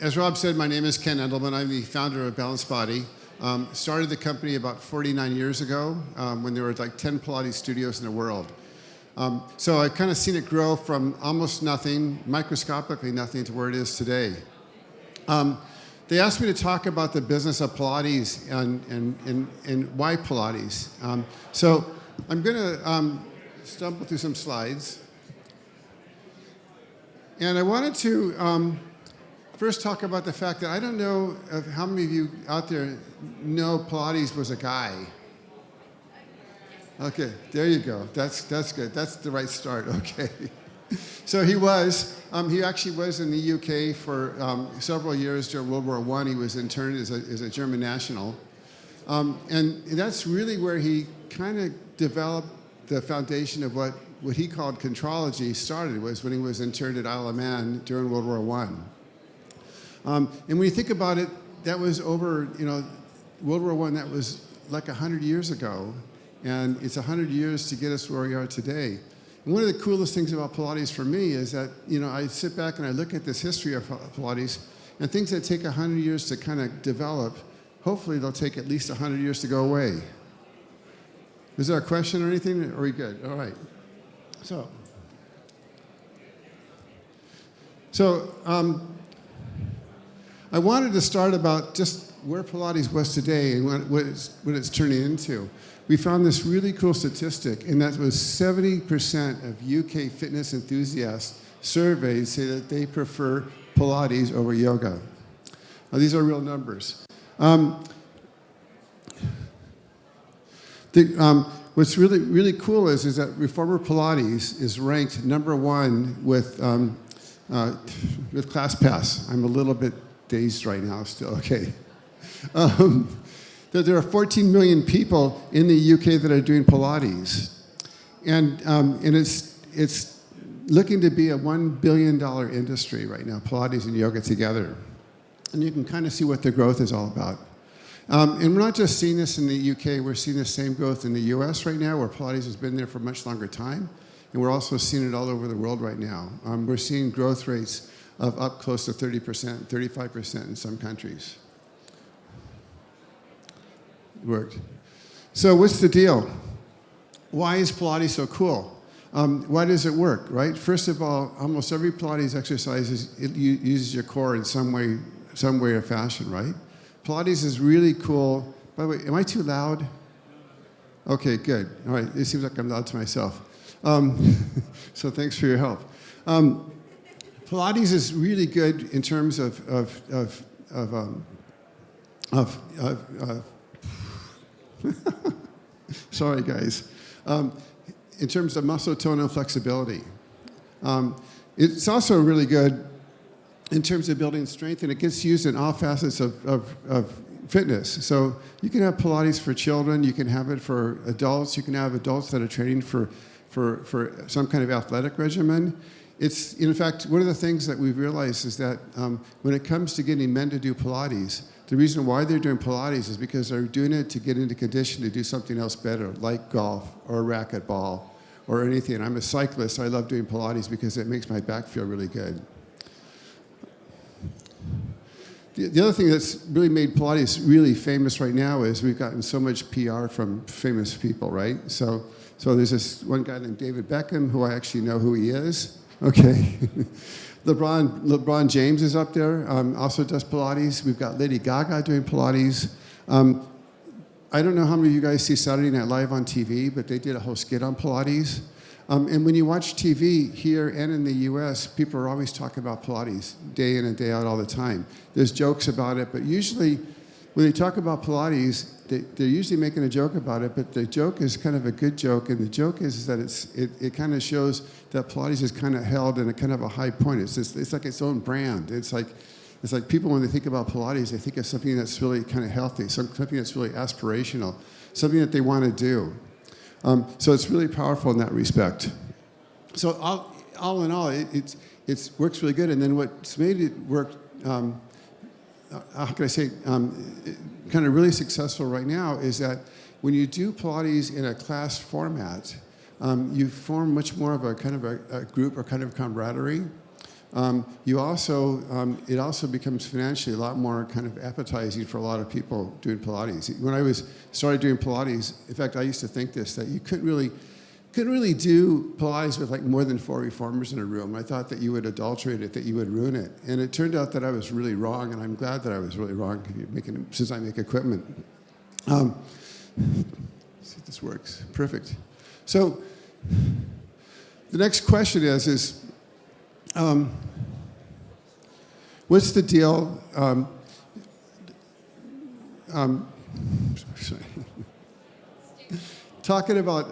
As Rob said, my name is Ken Endelman. I'm the founder of Balanced Body. Started the company about 49 years ago when there were like 10 Pilates studios in the world. So I've kind of seen it grow from almost nothing, microscopically nothing, to where it is today. They asked me to talk about the business of Pilates and why Pilates. So I'm going to stumble through some slides. And I wanted to first talk about the fact that I don't know how many of you out there know Pilates was a guy. Okay, there you go. That's good. That's the right start. Okay. So he actually was in the UK for several years during World War I. He was interned as a German national. And that's really where he kind of developed the foundation of what he called contrology started, was when he was interned at Isle of Man during World War I. And when you think about it, that was over, World War I, that was like 100 years ago. And it's 100 years to get us where we are today. And one of the coolest things about Pilates for me is that, I sit back and I look at this history of Pilates, and things that take 100 years to kind of develop, hopefully they'll take at least 100 years to go away. Is there a question or anything? Are we good? All right. So I wanted to start about just where Pilates was today and what it's turning into. We found this really cool statistic, and that was 70% of UK fitness enthusiasts surveyed say that they prefer Pilates over yoga. Now, these are real numbers. What's really cool is that Reformer Pilates is ranked #1 with ClassPass. I'm a little bit dazed right now still, okay. There are 14 million people in the UK that are doing Pilates. And it's looking to be a $1 billion industry right now, Pilates and yoga together. And you can kind of see what the growth is all about. And we're not just seeing this in the UK, we're seeing the same growth in the US right now, where Pilates has been there for a much longer time. And we're also seeing it all over the world right now. We're seeing growth rates of up close to 30%, 35% in some countries. Worked. So what's the deal? Why is Pilates so cool? Why does it work, right? First of all, almost every Pilates exercise uses your core in some way or fashion, right? Pilates is really cool. By the way, am I too loud? Okay, good. All right, it seems like I'm loud to myself. So thanks for your help. Pilates is really good in terms of sorry guys, in terms of muscle tone and flexibility. It's also really good in terms of building strength, and it gets used in all facets of fitness. So you can have Pilates for children, you can have it for adults, you can have adults that are training for some kind of athletic regimen. It's, in fact, one of the things that we've realized is that when it comes to getting men to do Pilates, the reason why they're doing Pilates is because they're doing it to get into condition to do something else better, like golf or racquetball or anything. I'm a cyclist, so I love doing Pilates because it makes my back feel really good. The other thing that's really made Pilates really famous right now is we've gotten so much PR from famous people, right? So there's this one guy named David Beckham, who I actually know who he is. Okay. LeBron James is up there, also does Pilates. We've got Lady Gaga doing Pilates. I don't know how many of you guys see Saturday Night Live on TV, but they did a whole skit on Pilates. And when you watch TV here and in the US, people are always talking about Pilates day in and day out all the time. There's jokes about it, but usually when they talk about Pilates, they're usually making a joke about it, but the joke is kind of a good joke, and the joke is that it kind of shows that Pilates is kind of held in a kind of a high point. It's like its own brand. It's like people, when they think about Pilates, they think of something that's really kind of healthy, something that's really aspirational, something that they want to do. So it's really powerful in that respect. So all in all, it works really good. And then what's made it work, how can I say, kind of really successful right now is that when you do Pilates in a class format, you form much more of a kind of a group or kind of camaraderie. You also, it also becomes financially a lot more kind of appetizing for a lot of people doing Pilates. When I started doing Pilates, in fact, I used to think this, that you couldn't really do Pilates with like more than 4 reformers in a room. I thought that you would adulterate it, that you would ruin it. And it turned out that I was really wrong, and I'm glad that I was really wrong since I make equipment. Let's see if this works. Perfect. So the next question is what's the deal? Sorry. Talking about,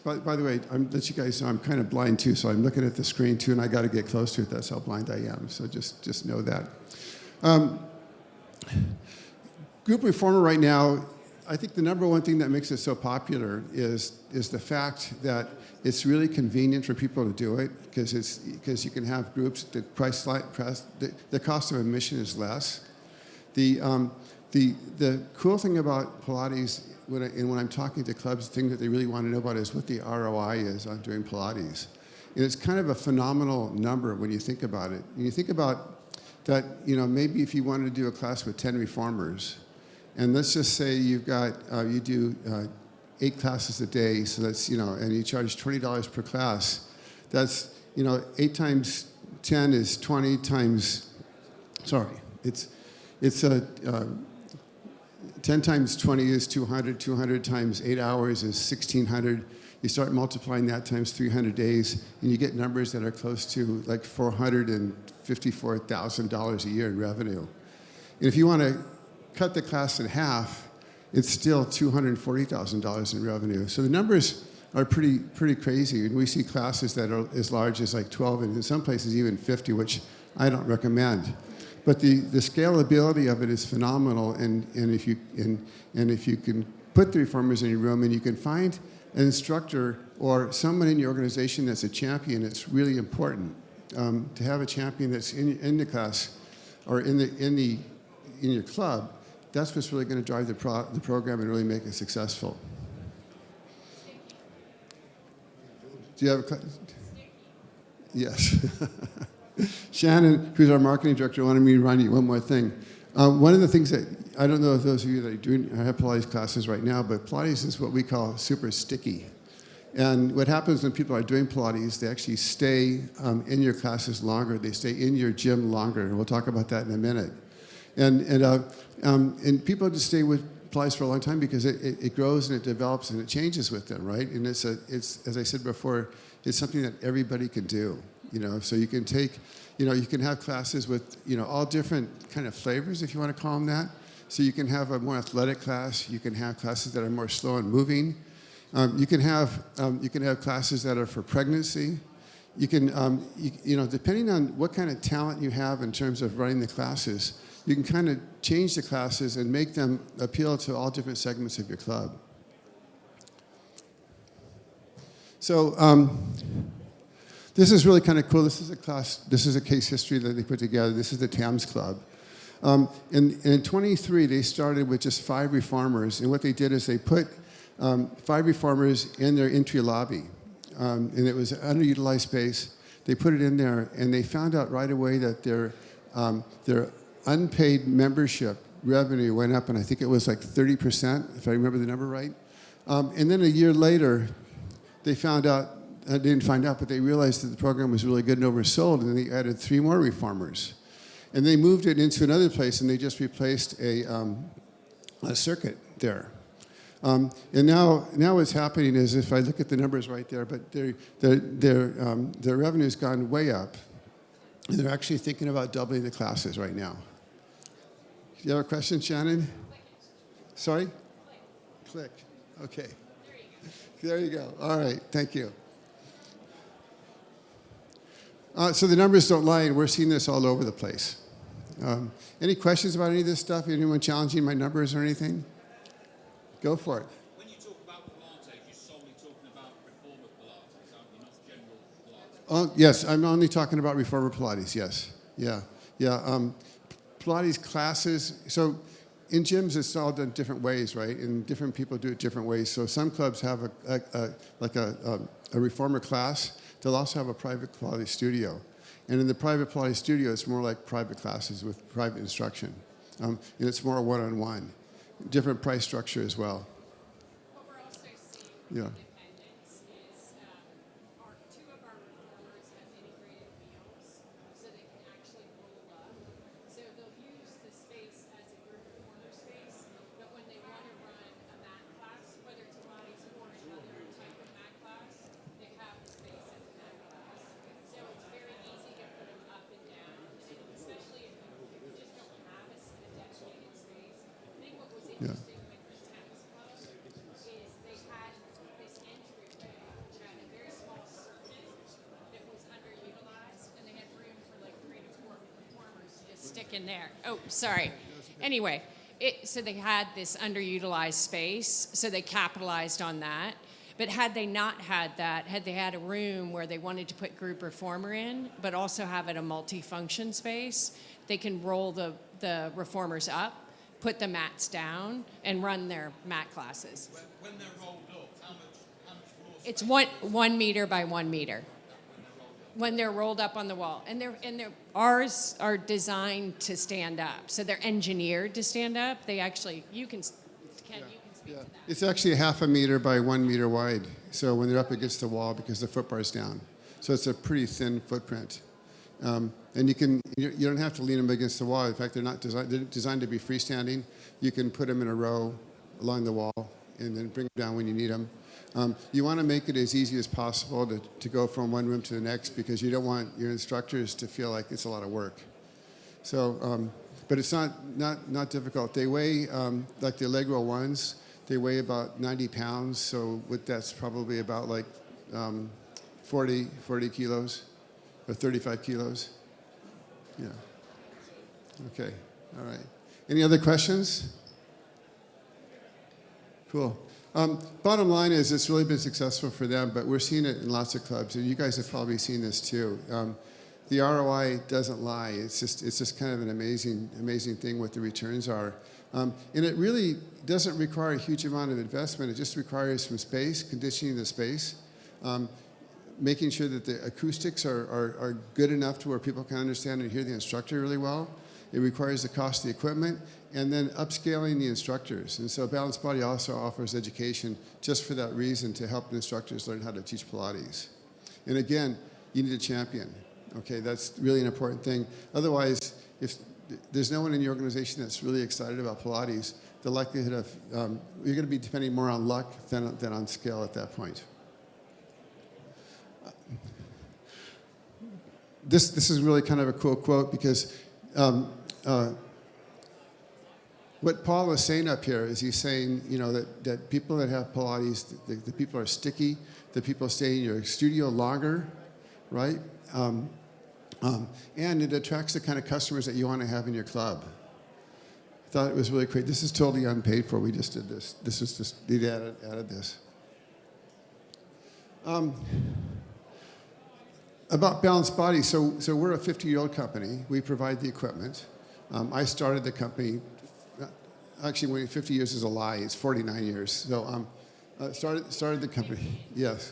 by the way, I'm let you guys know I'm kind of blind too, so I'm looking at the screen too, and I got to get close to it. That's how blind I am. So just know that. Group reformer right now, I think the number one thing that makes it so popular is the fact that it's really convenient for people to do it because you can have groups. The the cost of admission is less. The cool thing about Pilates when I'm talking to clubs, the thing that they really want to know about is what the ROI is on doing Pilates. And it's kind of a phenomenal number when you think about it. And you think about that, maybe if you wanted to do a class with 10 reformers, and let's just say you do 8 classes a day, so that's, and you charge $20 per class. That's, 8 times 10 is 20 times, it's 10 times 20 is 200, 200 times 8 hours is 1,600. You start multiplying that times 300 days, and you get numbers that are close to like $454,000 a year in revenue. And if you want to cut the class in half, it's still $240,000 in revenue. So the numbers are pretty crazy. And we see classes that are as large as like 12, and in some places even 50, which I don't recommend. But the scalability of it is phenomenal, and if you can put the reformers in your room and you can find an instructor or someone in your organization that's a champion, it's really important to have a champion that's in the class or in your club. That's what's really going to drive the program and really make it successful. Do you have a question? Yes. Shannon, who's our marketing director, wanted me to remind you one more thing. One of the things that, I don't know if those of you that are doing have Pilates classes right now, but Pilates is what we call super sticky. And what happens when people are doing Pilates, they actually stay in your classes longer. They stay in your gym longer. And we'll talk about that in a minute. And people just stay with Pilates for a long time because it grows and it develops and it changes with them, right? And it's as I said before, it's something that everybody can do. So you can take, you can have classes with, all different kind of flavors, if you want to call them that. So you can have a more athletic class. You can have classes that are more slow and moving. You can have classes that are for pregnancy. You can, depending on what kind of talent you have in terms of running the classes, you can kind of change the classes and make them appeal to all different segments of your club. So this is really kind of cool. This is a class. This is a case history that they put together. This is the TAMS Club. In 23, they started with just 5 reformers, and what they did is they put 5 reformers in their entry lobby, and it was an underutilized space. They put it in there, and they found out right away that their unpaid membership revenue went up, and I think it was like 30%, if I remember the number right. And then a year later, they found out. They didn't find out, but they realized that the program was really good and oversold, and they added 3 more reformers. And they moved it into another place, and they just replaced a circuit there. And now what's happening is, if I look at the numbers right there, but their revenue's gone way up. And they're actually thinking about doubling the classes right now. Do you have a question, Shannon? Sorry? Click. Okay. There you go. All right. Thank you. So the numbers don't lie, and we're seeing this all over the place. Any questions about any of this stuff? Anyone challenging my numbers or anything? Go for it. When you talk about Pilates, you're solely talking about reformer Pilates, aren't you? Not general Pilates. Oh, yes, I'm only talking about reformer Pilates, yes. Yeah. Pilates classes, so in gyms it's all done different ways, right? And different people do it different ways. So some clubs have a reformer class. They'll also have a private Pilates studio. And in the private Pilates studio, it's more like private classes with private instruction. And it's more one-on-one. Different price structure as well. What we're also seeing Yeah. with independence is two of our reformers have integrated wheels so they can actually roll up. So they'll use the space as a group reformer space, but when they want to run a mat class, whether it's Pilates or another type of mat class, they have the space as a mat class. So it's very easy to put them up and down, and especially if you just don't have a dedicated space. I think what was Yeah. interesting with the tennis club is they had this entryway which had a very small circuit that was underutilized, and they had room for like 3 to 4 performers to just stick in there. Oh, sorry. Anyway, so they had this underutilized space, so they capitalized on that. But had they not had that, had they had a room where they wanted to put group reformer in, but also have it a multi-function space, they can roll the reformers up, put the mats down, and run their mat classes. When they're rolled up, how much floor space? It's 1 meter by 1 meter. When they're rolled up on the wall, and ours are designed to stand up, so they're engineered to stand up. They actually, you can speak to that. It's actually 0.5 meter by 1 meter wide. So when they're up against the wall, because the foot bar's down. So it's a pretty thin footprint. And you don't have to lean them against the wall. In fact, they're designed to be freestanding. You can put them in a row along the wall and then bring them down when you need them. You want to make it as easy as possible to go from one room to the next, because you don't want your instructors to feel like it's a lot of work. So, but it's not difficult. They weigh, like the Allegro ones, they weigh about 90 pounds. So that's probably about like 40 kilos or 35 kilos. Yeah. Okay. All right. Any other questions? Cool. Bottom line is it's really been successful for them, but we're seeing it in lots of clubs, and you guys have probably seen this too. The ROI doesn't lie. It's just kind of an amazing thing what the returns are. And it really doesn't require a huge amount of investment. It just requires some space, conditioning the space, making sure that the acoustics are good enough to where people can understand and hear the instructor really well. It requires the cost of the equipment, and then upscaling the instructors. And so Balanced Body also offers education just for that reason, to help the instructors learn how to teach Pilates. And again, you need a champion. Okay, that's really an important thing. Otherwise, if there's no one in your organization that's really excited about Pilates, the likelihood of you're going to be depending more on luck than on skill at that point. This is really kind of a cool quote, because what Paul is saying up here is he's saying, you know, that people that have Pilates, the people are sticky, the people stay in your studio longer, right? And it attracts the kind of customers that you want to have in your club. I thought it was really great. This is totally unpaid for. We just did this. This was just, they added this. About Balanced Body, so we're a 50-year-old company. We provide the equipment. I started the company, actually when 50 years is a lie, it's 49 years. So started the company, yes.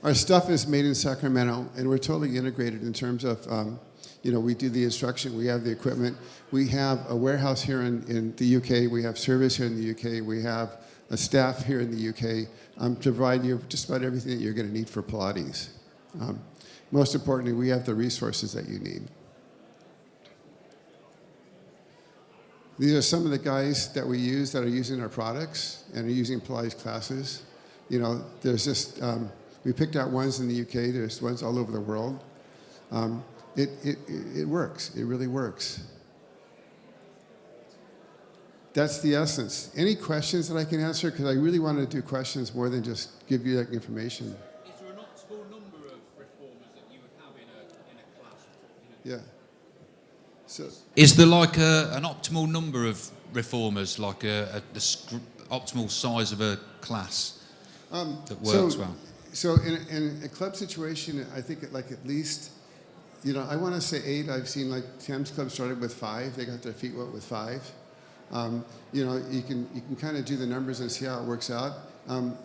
Our stuff is made in Sacramento, and we're totally integrated in terms of, you know, we do the instruction, we have the equipment. We have a warehouse here in the UK, we have service here in the UK, we have a staff here in the UK to provide you just about everything that you're going to need for Pilates. Most importantly, we have the resources that you need. These are some of the guys that we use that are using our products and are using Pilates classes. You know, there's just, we picked out ones in the UK, there's ones all over the world. It works, it really works. That's the essence. Any questions that I can answer? Because I really want to do questions more than just give you that information. Is there an optimal number of reformers that you would have in a class? Yeah. So, Is there like an optimal number of reformers, like the optimal size of a class that works well? So in a club situation, I think like at least, you know, I want to say 8. I've seen like Sam's Club started with 5. They got their feet wet with 5. You know, you can kind of do the numbers and see how it works out.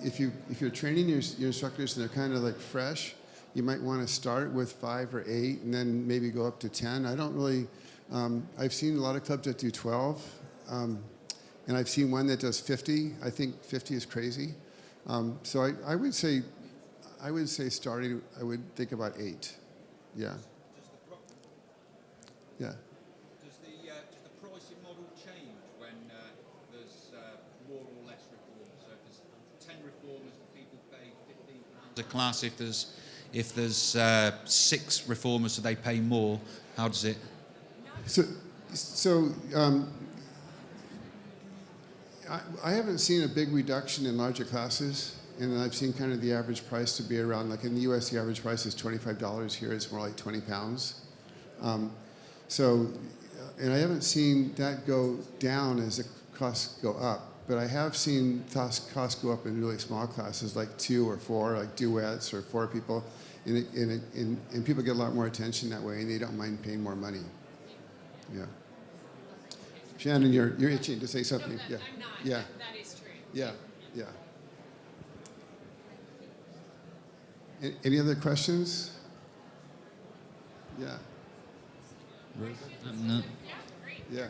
If you're training your instructors and they're kind of like fresh, you might want to start with 5 or 8 and then maybe go up to 10. I don't really, I've seen a lot of clubs that do 12, and I've seen one that does 50. I think 50 is crazy. So I would say starting, I would think about 8. Yeah. Yeah. Does the pricing model change when there's more or less reform? So if there's 10 reformers, people pay £15 The class, if there's 6 reformers, so they pay more. How does it? So I haven't seen a big reduction in larger classes, and I've seen kind of the average price to be around, like in the U.S., the average price is $25. Here, it's more like 20 pounds. And I haven't seen that go down as the costs go up, but I have seen costs go up in really small classes, like 2 or 4, like duets or 4 people, and people get a lot more attention that way, and they don't mind paying more money. Yeah. Shannon, you're itching to say something. No, Yeah. I'm not. Yeah. That is true. Yeah. Yeah. Any other questions? Yeah. No. Yeah, great. Yeah.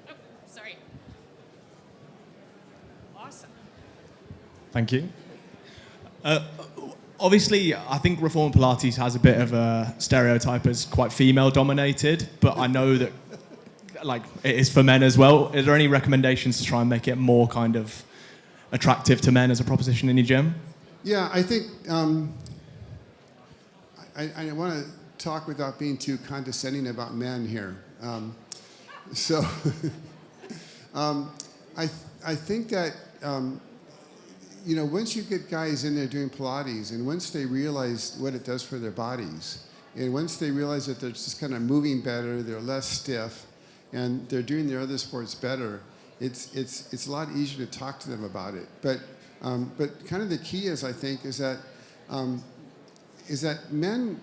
Oh, sorry. Awesome. Thank you. Obviously, I think Reformer Pilates has a bit of a stereotype as quite female-dominated, but I know that like it is for men as well. Is there any recommendations to try and make it more kind of attractive to men as a proposition in your gym? Yeah, I think I want to talk without being too condescending about men here. I think that once you get guys in there doing Pilates, and once they realize what it does for their bodies, and once they realize that they're just kind of moving better, they're less stiff, and they're doing their other sports better, it's a lot easier to talk to them about it. But kind of the key is, I think, is that men,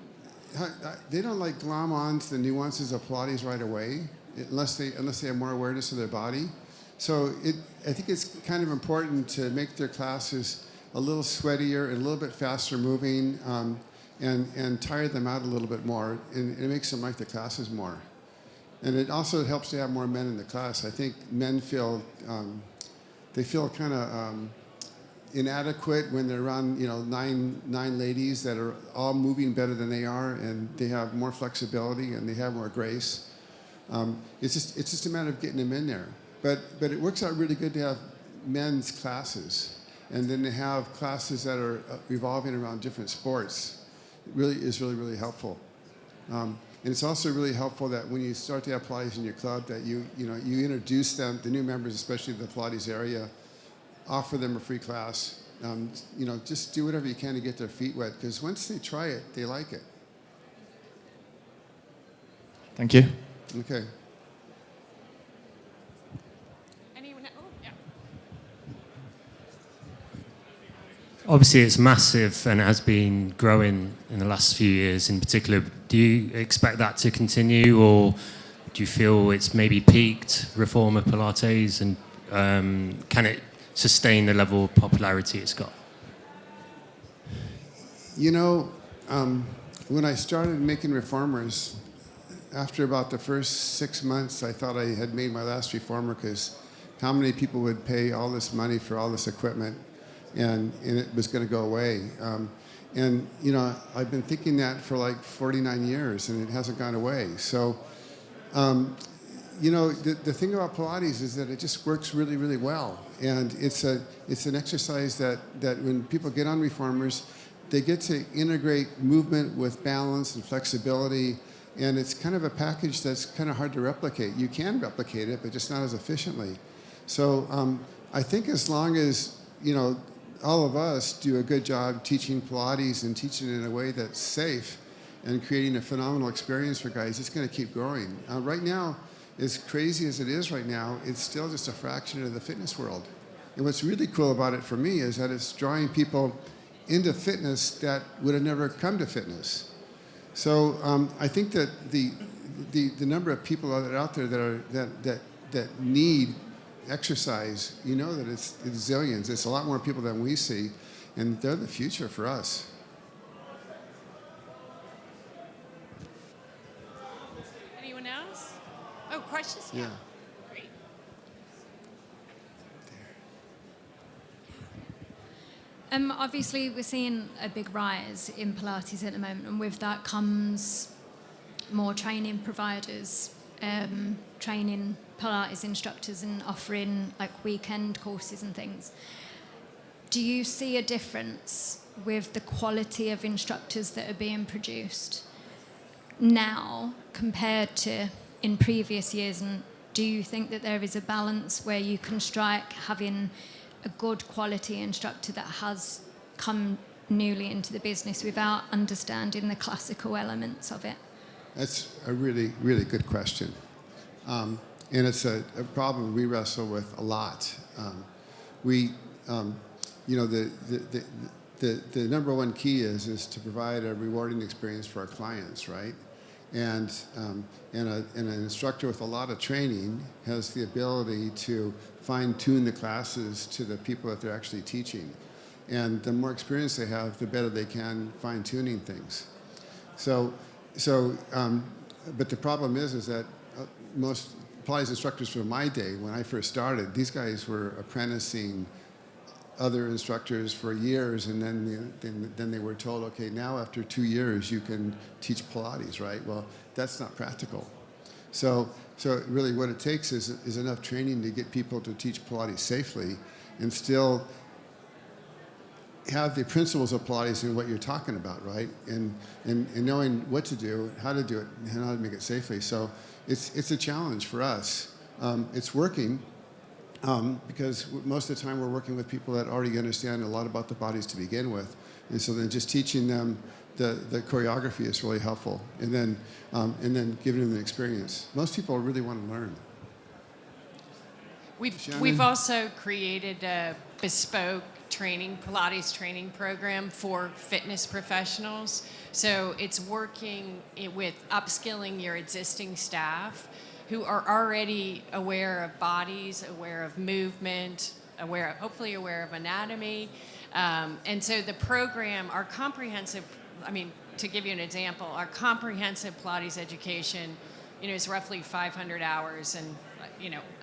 they don't like glom on to the nuances of Pilates right away unless they have more awareness of their body. So I think it's kind of important to make their classes a little sweatier and a little bit faster moving, and tire them out a little bit more, and it makes them like the classes more. And it also helps to have more men in the class. I think men feel kind of inadequate when they're around nine ladies that are all moving better than they are, and they have more flexibility and they have more grace. It's just a matter of getting them in there. But it works out really good to have men's classes, and then to have classes that are revolving around different sports. It really is really helpful. And it's also really helpful that when you start to have Pilates in your club, that you introduce them, the new members, especially the Pilates area, offer them a free class. Just do whatever you can to get their feet wet, because once they try it, they like it. Thank you. Okay. Anyone? Oh, yeah. Obviously, it's massive and has been growing in the last few years in particular. Do you expect that to continue, or do you feel it's maybe peaked, Reformer Pilates, and can it sustain the level of popularity it's got? When I started making reformers, after about the first 6 months, I thought I had made my last reformer, because how many people would pay all this money for all this equipment, and it was going to go away. I've been thinking that for like 49 years, and it hasn't gone away. So, the thing about Pilates is that it just works really, really well. And it's an exercise that when people get on reformers, they get to integrate movement with balance and flexibility. And it's kind of a package that's kind of hard to replicate. You can replicate it, but just not as efficiently. So I think as long as, all of us do a good job teaching Pilates and teaching it in a way that's safe and creating a phenomenal experience for guys, it's going to keep growing. Right now, as crazy as it is right now, it's still just a fraction of the fitness world. And what's really cool about it for me is that it's drawing people into fitness that would have never come to fitness. So I think that the number of people that are out there that need exercise, that it's zillions. It's a lot more people than we see, and they're the future for us. questions? Yeah. Great. Obviously, we're seeing a big rise in Pilates at the moment, and with that comes more training providers, training Pilates instructors and offering like weekend courses and things. Do you see a difference with the quality of instructors that are being produced now compared to in previous years? And do you think that there is a balance where you can strike having a good quality instructor that has come newly into the business without understanding the classical elements of it? That's a really, really good question. And it's a problem we wrestle with a lot. The number one key is to provide a rewarding experience for our clients, right? And an instructor with a lot of training has the ability to fine-tune the classes to the people that they're actually teaching. And the more experience they have, the better they can fine-tuning things. But the problem is that most Pilates instructors from my day, when I first started, these guys were apprenticing other instructors for years, and then they were told, okay, now after 2 years you can teach Pilates, right? Well, that's not practical. So really what it takes is enough training to get people to teach Pilates safely and still have the principles of Pilates and what you're talking about, right? And knowing what to do, how to do it, and how to make it safely. So it's a challenge for us. It's working because most of the time we're working with people that already understand a lot about the bodies to begin with. And so then just teaching them the choreography is really helpful. And then giving them the experience. Most people really want to learn. We've also created a bespoke Pilates training program for fitness professionals. So it's working with upskilling your existing staff who are already aware of bodies, aware of movement, hopefully aware of anatomy. And so the program, to give you an example, our comprehensive Pilates education, is roughly 500 hours and,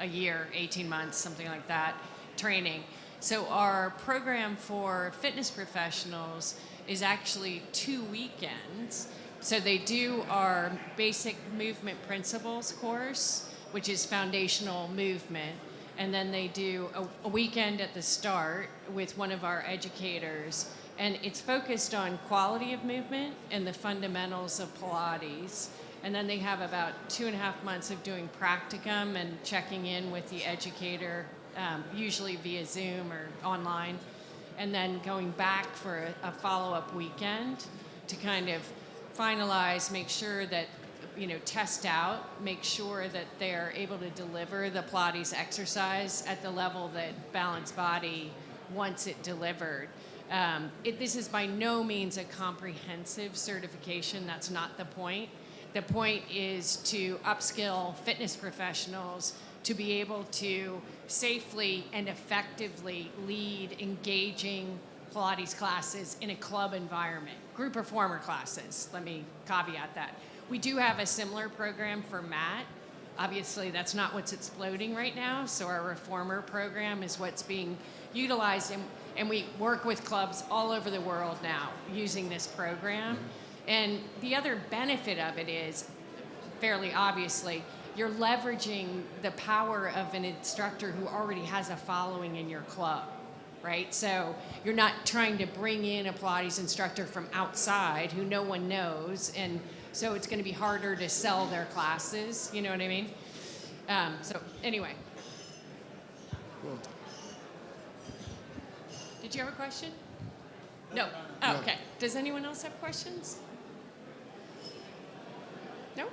a year, 18 months, something like that, training. So our program for fitness professionals is actually 2 weekends. So they do our basic movement principles course, which is foundational movement. And then they do a weekend at the start with one of our educators. And it's focused on quality of movement and the fundamentals of Pilates. And then they have about 2.5 months of doing practicum and checking in with the educator, usually via Zoom or online, and then going back for a follow-up weekend to kind of finalize, make sure that, test out, make sure that they're able to deliver the Pilates exercise at the level that Balanced Body wants it delivered. This is by no means a comprehensive certification. That's not the point. The point is to upskill fitness professionals to be able to safely and effectively lead engaging Pilates classes in a club environment. Group reformer classes, let me caveat that. We do have a similar program for MAT. Obviously, that's not what's exploding right now, so our reformer program is what's being utilized, and we work with clubs all over the world now using this program. And the other benefit of it is, fairly obviously, you're leveraging the power of an instructor who already has a following in your club, right? So you're not trying to bring in a Pilates instructor from outside who no one knows, and so it's going to be harder to sell their classes, you know what I mean? So anyway. Cool. Did you have a question? No? Oh, okay. Does anyone else have questions? No?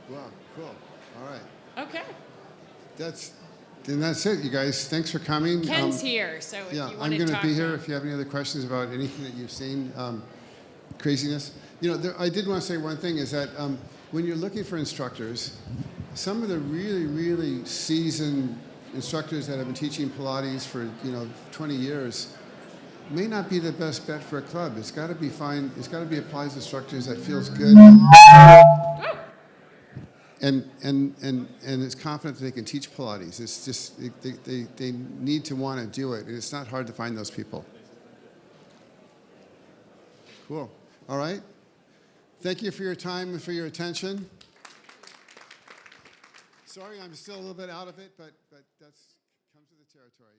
Wow, cool. All right. Okay. That's it, you guys. Thanks for coming. Ken's here, so if Yeah, you I'm want to going to talk be to here him. if you have any other questions about anything that you've seen. Craziness. I did want to say one thing is that when you're looking for instructors, some of the really, really seasoned instructors that have been teaching Pilates for 20 years may not be the best bet for a club. It's got to be fine. It's got to be a Pilates instructor that feels good. and is confident that they can teach Pilates. It's just they need to want to do it, and it's not hard to find those people. Cool. All right. Thank you for your time and for your attention. Sorry, I'm still a little bit out of it, but that's comes with the territory.